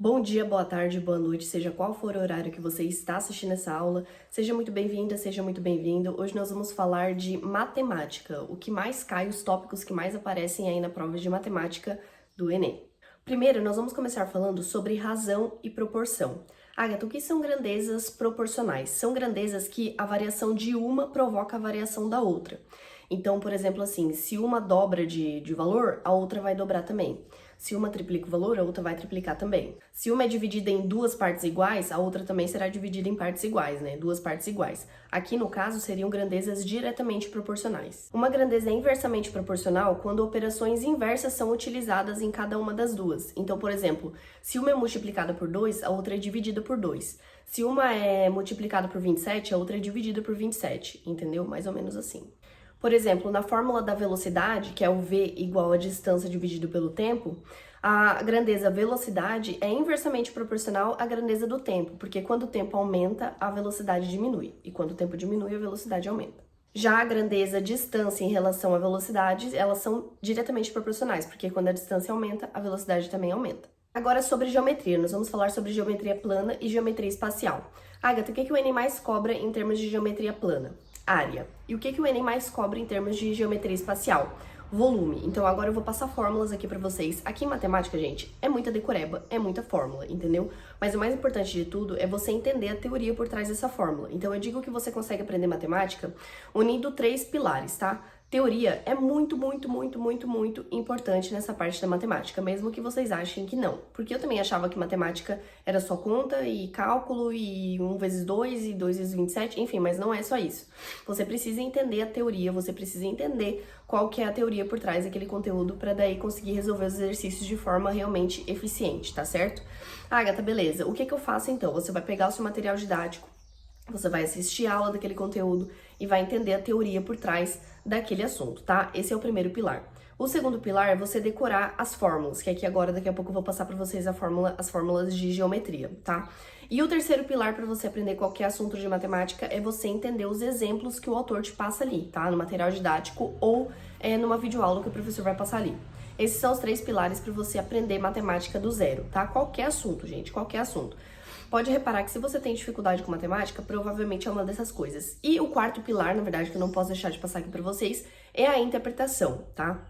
Bom dia, boa tarde, boa noite, seja qual for o horário que você está assistindo essa aula, seja muito bem-vinda, seja muito bem-vindo. Hoje nós vamos falar de matemática, o que mais cai, os tópicos que mais aparecem aí na prova de matemática do Enem. Primeiro, nós vamos começar falando sobre razão e proporção. Agatha, o que são grandezas proporcionais? São grandezas que a variação de uma provoca a variação da outra. Então, por exemplo, assim, se uma dobra de valor, a outra vai dobrar também. Se uma triplica o valor, a outra vai triplicar também. Se uma é dividida em duas partes iguais, a outra também será dividida em partes iguais, né? Duas partes iguais. Aqui, no caso, seriam grandezas diretamente proporcionais. Uma grandeza é inversamente proporcional quando operações inversas são utilizadas em cada uma das duas. Então, por exemplo, se uma é multiplicada por 2, a outra é dividida por 2. Se uma é multiplicada por 27, a outra é dividida por 27, entendeu? Mais ou menos assim. Por exemplo, na fórmula da velocidade, que é o v igual a distância dividido pelo tempo, a grandeza velocidade é inversamente proporcional à grandeza do tempo, porque quando o tempo aumenta, a velocidade diminui, e quando o tempo diminui, a velocidade aumenta. Já a grandeza distância em relação à velocidade, elas são diretamente proporcionais, porque quando a distância aumenta, a velocidade também aumenta. Agora sobre geometria, nós vamos falar sobre geometria plana e geometria espacial. Agatha, o que o Enem mais cobra em termos de geometria plana? Área. E o que o Enem mais cobra em termos de geometria espacial? Volume. Então agora eu vou passar fórmulas aqui pra vocês. Aqui em matemática, gente, é muita decoreba, é muita fórmula, entendeu? Mas o mais importante de tudo é você entender a teoria por trás dessa fórmula. Então eu digo que você consegue aprender matemática unindo 3 pilares, tá? Teoria é muito importante nessa parte da matemática, mesmo que vocês achem que não. Porque eu também achava que matemática era só conta e cálculo e 1 vezes 2 e 2 vezes 27, enfim, mas não é só isso. Você precisa entender a teoria, você precisa entender qual que é a teoria por trás daquele conteúdo para daí conseguir resolver os exercícios de forma realmente eficiente, tá certo? Agatha, beleza. O que eu faço então? Você vai pegar o seu material didático, você vai assistir a aula daquele conteúdo e vai entender a teoria por trás daquele assunto, tá? Esse é o primeiro pilar. O segundo pilar é você decorar as fórmulas, que aqui agora, daqui a pouco, eu vou passar para vocês as fórmulas de geometria, tá? E o terceiro pilar para você aprender qualquer assunto de matemática é você entender os exemplos que o autor te passa ali, tá? No material didático ou numa videoaula que o professor vai passar ali. Esses são os 3 pilares para você aprender matemática do zero, tá? Qualquer assunto, gente, qualquer assunto. Pode reparar que se você tem dificuldade com matemática, provavelmente é uma dessas coisas. E o quarto pilar, na verdade, que eu não posso deixar de passar aqui pra vocês, é a interpretação, tá?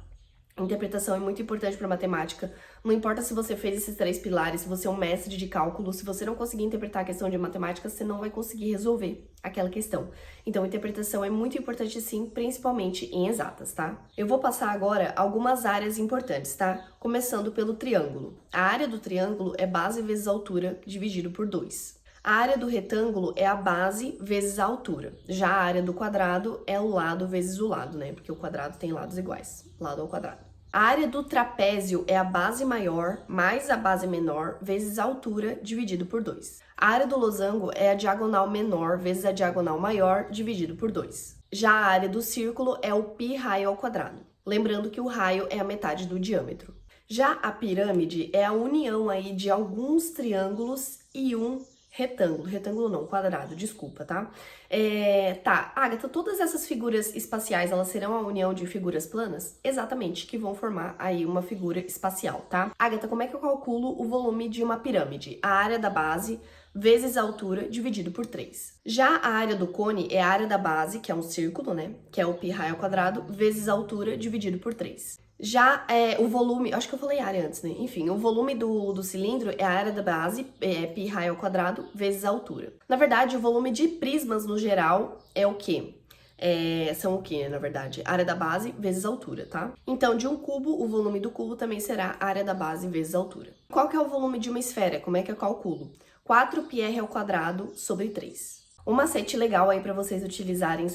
Interpretação é muito importante para matemática. Não importa se você fez esses 3 pilares, se você é um mestre de cálculo, se você não conseguir interpretar a questão de matemática, você não vai conseguir resolver aquela questão. Então, interpretação é muito importante sim, principalmente em exatas, tá? Eu vou passar agora algumas áreas importantes, tá? Começando pelo triângulo. A área do triângulo é base vezes altura dividido por 2. A área do retângulo é a base vezes a altura. Já a área do quadrado é o lado vezes o lado, né? Porque o quadrado tem lados iguais, lado ao quadrado. A área do trapézio é a base maior mais a base menor vezes a altura dividido por 2. A área do losango é a diagonal menor vezes a diagonal maior dividido por 2. Já a área do círculo é o π raio ao quadrado. Lembrando que o raio é a metade do diâmetro. Já a pirâmide é a união aí de alguns triângulos e um retângulo não, quadrado, desculpa, tá? Agatha, todas essas figuras espaciais, elas serão a união de figuras planas? Exatamente, que vão formar aí uma figura espacial, tá? Agatha, como é que eu calculo o volume de uma pirâmide? A área da base vezes a altura dividido por 3. Já a área do cone é a área da base, que é um círculo, né? Que é o π raio ao quadrado, vezes a altura dividido por 3. Já o volume, acho que eu falei área antes, né? Enfim, o volume do cilindro é a área da base, π raio ao quadrado, vezes a altura. Na verdade, o volume de prismas no geral é o quê? São o quê, na verdade? A área da base vezes a altura, tá? Então, de um cubo, o volume do cubo também será a área da base vezes a altura. Qual que é o volume de uma esfera? Como é que eu calculo? 4πr ao quadrado sobre 3. Um macete legal aí pra vocês utilizarem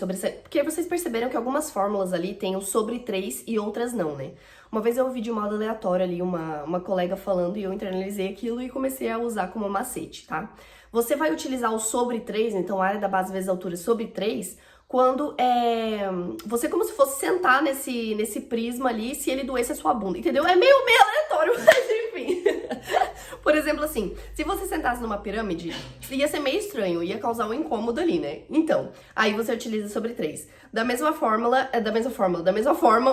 porque vocês perceberam que algumas fórmulas ali tem o sobre 3 e outras não, né? Uma vez eu ouvi de modo aleatório ali uma colega falando e eu internalizei aquilo e comecei a usar como macete, tá? Você vai utilizar o sobre 3, então a área da base vezes a altura sobre 3, quando você como se fosse sentar nesse prisma ali se ele doesse a sua bunda, entendeu? É meio aleatório, mas enfim. Por exemplo, assim, se você sentasse numa pirâmide, ia ser meio estranho, ia causar um incômodo ali, né? Então, aí você utiliza sobre 3. Da mesma forma,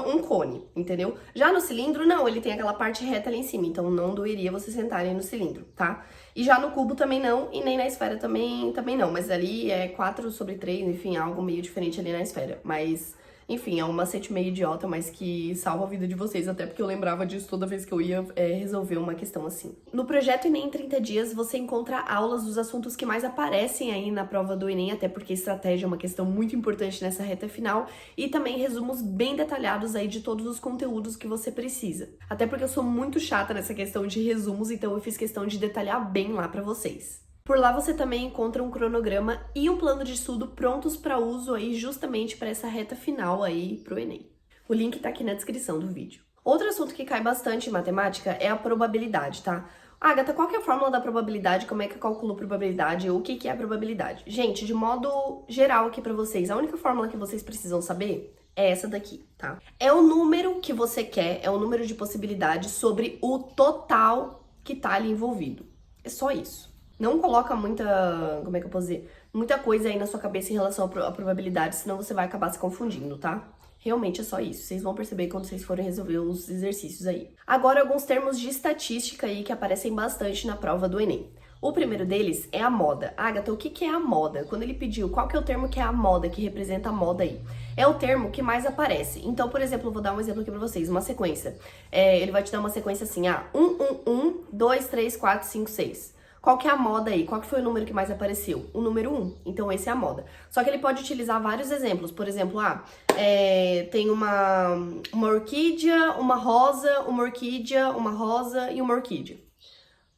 um cone, entendeu? Já no cilindro, não, ele tem aquela parte reta ali em cima, então não doeria você sentar aí no cilindro, tá? E já no cubo também não, e nem na esfera também não, mas ali é 4/3, enfim, algo meio diferente ali na esfera, mas... Enfim, é um macete meio idiota, mas que salva a vida de vocês, até porque eu lembrava disso toda vez que eu ia resolver uma questão assim. No projeto Enem em 30 dias, você encontra aulas dos assuntos que mais aparecem aí na prova do Enem, até porque estratégia é uma questão muito importante nessa reta final, e também resumos bem detalhados aí de todos os conteúdos que você precisa. Até porque eu sou muito chata nessa questão de resumos, então eu fiz questão de detalhar bem lá pra vocês. Por lá você também encontra um cronograma e um plano de estudo prontos para uso aí justamente para essa reta final aí pro Enem. O link tá aqui na descrição do vídeo. Outro assunto que cai bastante em matemática é a probabilidade, tá? Agatha, qual que é a fórmula da probabilidade? Como é que eu calculo probabilidade? O que é a probabilidade? Gente, de modo geral aqui para vocês, a única fórmula que vocês precisam saber é essa daqui, tá? É o número que você quer, é o número de possibilidades sobre o total que tá ali envolvido. É só isso. Não coloca muita, como é que eu posso dizer? Muita coisa aí na sua cabeça em relação à probabilidade, senão você vai acabar se confundindo, tá? Realmente é só isso. Vocês vão perceber quando vocês forem resolver os exercícios aí. Agora, alguns termos de estatística aí que aparecem bastante na prova do Enem. O primeiro deles é a moda. Agatha, o que é a moda? Quando ele pediu qual que é o termo que é a moda, que representa a moda aí? É o termo que mais aparece. Então, por exemplo, eu vou dar um exemplo aqui pra vocês, uma sequência. Ele vai te dar uma sequência assim, 2, 3, 4, 5, 6. Qual que é a moda aí? Qual que foi o número que mais apareceu? O número 1. Então, esse é a moda. Só que ele pode utilizar vários exemplos. Por exemplo, tem uma orquídea, uma rosa, uma orquídea, uma rosa e uma orquídea.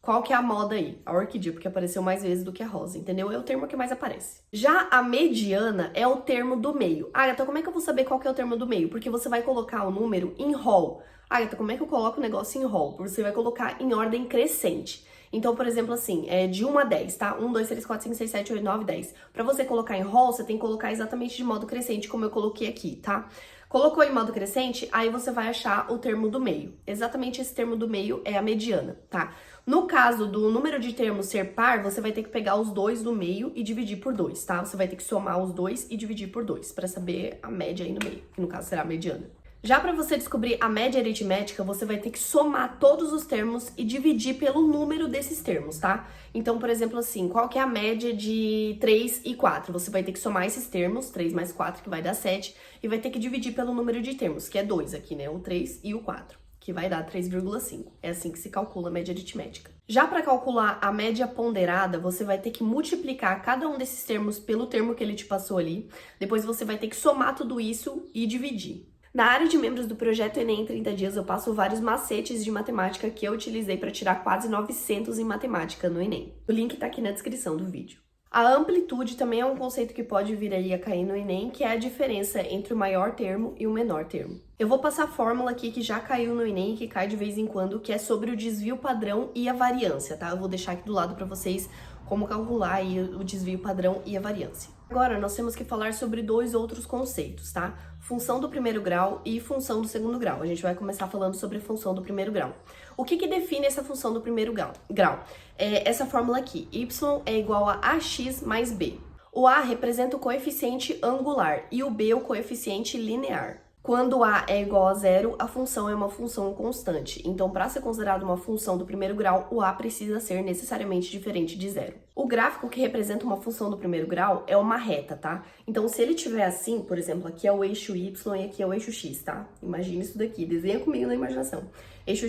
Qual que é a moda aí? A orquídea, porque apareceu mais vezes do que a rosa, entendeu? É o termo que mais aparece. Já a mediana é o termo do meio. Agatha, como é que eu vou saber qual que é o termo do meio? Porque você vai colocar o número em rol. Agatha, como é que eu coloco o negócio em rol? Você vai colocar em ordem crescente. Então, por exemplo, assim, de 1 a 10, tá? 1, 2, 3, 4, 5, 6, 7, 8, 9, 10. Pra você colocar em rol, você tem que colocar exatamente de modo crescente, como eu coloquei aqui, tá? Colocou em modo crescente, aí você vai achar o termo do meio. Exatamente esse termo do meio é a mediana, tá? No caso do número de termos ser par, você vai ter que pegar os dois do meio e dividir por 2, tá? Você vai ter que somar os dois e dividir por 2, pra saber a média aí no meio, que no caso será a mediana. Já para você descobrir a média aritmética, você vai ter que somar todos os termos e dividir pelo número desses termos, tá? Então, por exemplo, assim, qual que é a média de 3 e 4? Você vai ter que somar esses termos, 3 mais 4, que vai dar 7, e vai ter que dividir pelo número de termos, que é 2 aqui, né? O 3 e o 4, que vai dar 3,5. É assim que se calcula a média aritmética. Já para calcular a média ponderada, você vai ter que multiplicar cada um desses termos pelo termo que ele te passou ali. Depois você vai ter que somar tudo isso e dividir. Na área de membros do projeto Enem em 30 dias, eu passo vários macetes de matemática que eu utilizei para tirar quase 900 em matemática no Enem. O link tá aqui na descrição do vídeo. A amplitude também é um conceito que pode vir aí a cair no Enem, que é a diferença entre o maior termo e o menor termo. Eu vou passar a fórmula aqui que já caiu no Enem e que cai de vez em quando, que é sobre o desvio padrão e a variância, tá? Eu vou deixar aqui do lado para vocês como calcular aí o desvio padrão e a variância. Agora, nós temos que falar sobre dois outros conceitos, tá? Função do primeiro grau e função do segundo grau. A gente vai começar falando sobre a função do primeiro grau. O que define essa função do primeiro grau? É essa fórmula aqui, y é igual a ax mais b. O a representa o coeficiente angular e o b o coeficiente linear. Quando a é igual a zero, a função é uma função constante. Então, para ser considerada uma função do primeiro grau, o a precisa ser necessariamente diferente de zero. O gráfico que representa uma função do primeiro grau é uma reta, tá? Então, se ele tiver assim, por exemplo, aqui é o eixo y e aqui é o eixo x, tá? Imagina isso daqui, desenha comigo na imaginação. Eixo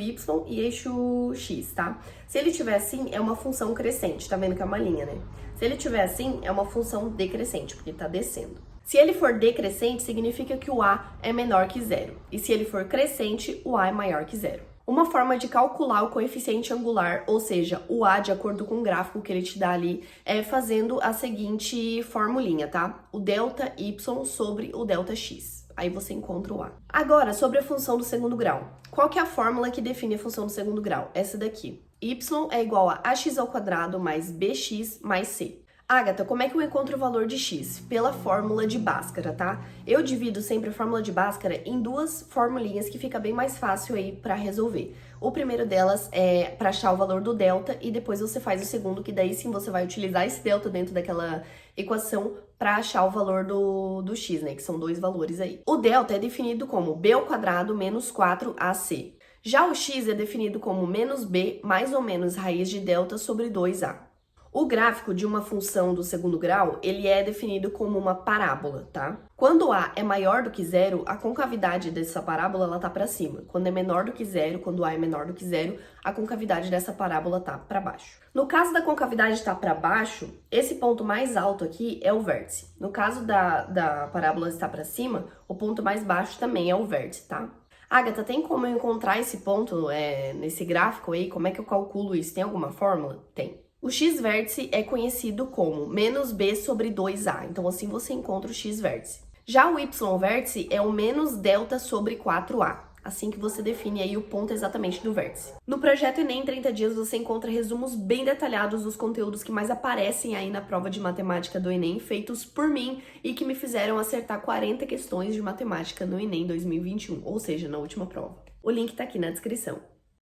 y e eixo x, tá? Se ele tiver assim, é uma função crescente, tá vendo que é uma linha, né? Se ele tiver assim, é uma função decrescente, porque tá descendo. Se ele for decrescente, significa que o a é menor que zero. E se ele for crescente, o a é maior que zero. Uma forma de calcular o coeficiente angular, ou seja, o a de acordo com o gráfico que ele te dá ali, é fazendo a seguinte formulinha, tá? O delta y sobre o delta x. Aí você encontra o a. Agora, sobre a função do segundo grau. Qual que é a fórmula que define a função do segundo grau? Essa daqui. Y é igual a ax ao quadrado mais bx mais c. Agatha, como é que eu encontro o valor de x? Pela fórmula de Bhaskara, tá? Eu divido sempre a fórmula de Bhaskara em duas formulinhas que fica bem mais fácil aí pra resolver. O primeiro delas é pra achar o valor do delta e depois você faz o segundo, que daí sim você vai utilizar esse delta dentro daquela equação pra achar o valor do x, né? Que são dois valores aí. O delta é definido como b ao quadrado menos 4ac. Já o x é definido como menos b mais ou menos raiz de delta sobre 2a. O gráfico de uma função do segundo grau, ele é definido como uma parábola, tá? Quando a é maior do que zero, a concavidade dessa parábola ela tá para cima. Quando é menor do que zero, quando a é menor do que zero, a concavidade dessa parábola tá para baixo. No caso da concavidade estar para baixo, esse ponto mais alto aqui é o vértice. No caso da parábola estar para cima, o ponto mais baixo também é o vértice, tá? Agatha, tem como eu encontrar esse ponto nesse gráfico aí? Como é que eu calculo isso? Tem alguma fórmula? Tem. O x-vértice é conhecido como menos b sobre 2a, então assim você encontra o x-vértice. Já o y-vértice é o menos delta sobre 4a, assim que você define aí o ponto exatamente do vértice. No projeto Enem 30 dias você encontra resumos bem detalhados dos conteúdos que mais aparecem aí na prova de matemática do Enem, feitos por mim e que me fizeram acertar 40 questões de matemática no Enem 2021, ou seja, na última prova. O link tá aqui na descrição.